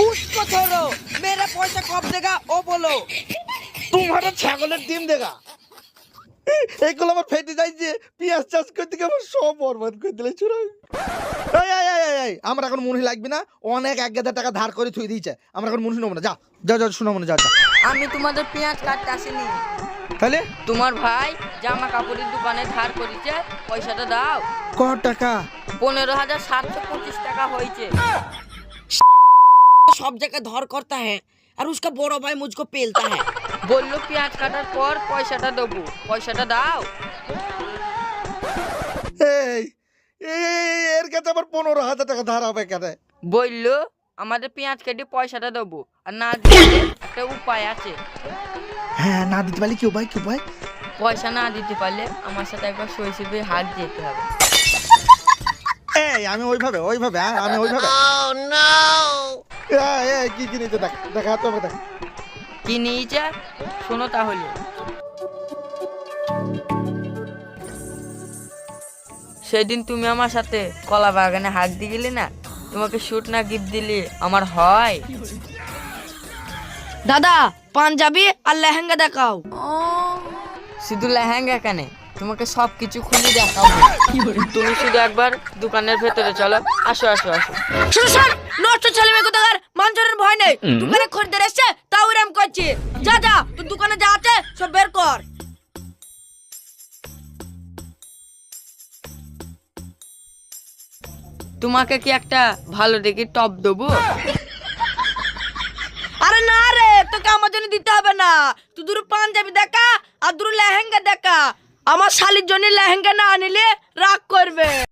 उसको छोड़ो, मेरा पैसा कब देगा वो बोलो। तुम्हारा ছাগলের ডিম দেখা এইগুলো আমার ফেটে যাইছে পেঁয়াজ চাষ করতে গিয়ে আমার সব বরবাদ করে দিলে চুরা আমার এখন মনে লাগবে না অনেক 1000 টাকা ধার করে থুই দিয়েছে আমার এখন মনে নেবো না যা যা যা শোনাবো না যা যা আমি তোমাদের পেঁয়াজ কাটতে আসিনি, তাহলে তোমার ভাই জামা কাপড়ের দোকানে ধার করেছে, পয়সাটা দাও। কত টাকা 15,725 টাকা হয়েছে। सब जगह धर करता है और उसका बड़ा भाई मुझको पेलता है। বললো পেঁয়াজ কাটার পর পয়সাটা দেবো, পয়সাটা দাও। এই এর কাছে আবার 15,000 টাকা ধার হবে কেন বললো আমাদের পেঁয়াজ কেটে পয়সাটা দেবো, আর না দিলে একটা উপায় আছে। হ্যাঁ না দিতে পারলে কি উপায় পয়সা না দিতে পারলে আমার সাথে একবার শৈশবে হাত যেতে হবে। এই আমি ওইভাবে আমি ওইভাবে কি কিনেছে দেখা তো দেখ কি নিয়েছে শোনো তাহলে। সেদিন তুমি আমার সাথে কলা বাগানে হাত দিয়ে গেলে না, তোমাকে শুট না গিফট দিলে আমার হয়? दादा পাঞ্জাবি আর লেহেঙ্গা দেখাও। শুধু লেহেঙ্গা কেন, তোমাকে সব কিছু খুলে দেখাবো। তুমি শুধু একবার দোকানের ভেতরে চলো, আসো আসো আসো। শুন নষ্ট ছেলে মেয়ে কোথাকার মানজনের ভয় নেই, দোকানে খরিদ্দার এসছে তাও এরম করছে। যা যা তুই দোকানে যা আছে সব বের কর। তোমাকে কি একটা ভালো দেখে টপ দেবো? আরে না রে, তোকে আমার জন্য দিতে হবে না, তুই দুটো পাঞ্জাবি দেখা আর দুটো লেহেঙ্গা দেখা। আমার শালির জন্য লেহেঙ্গা না আনিলে রাগ করবে।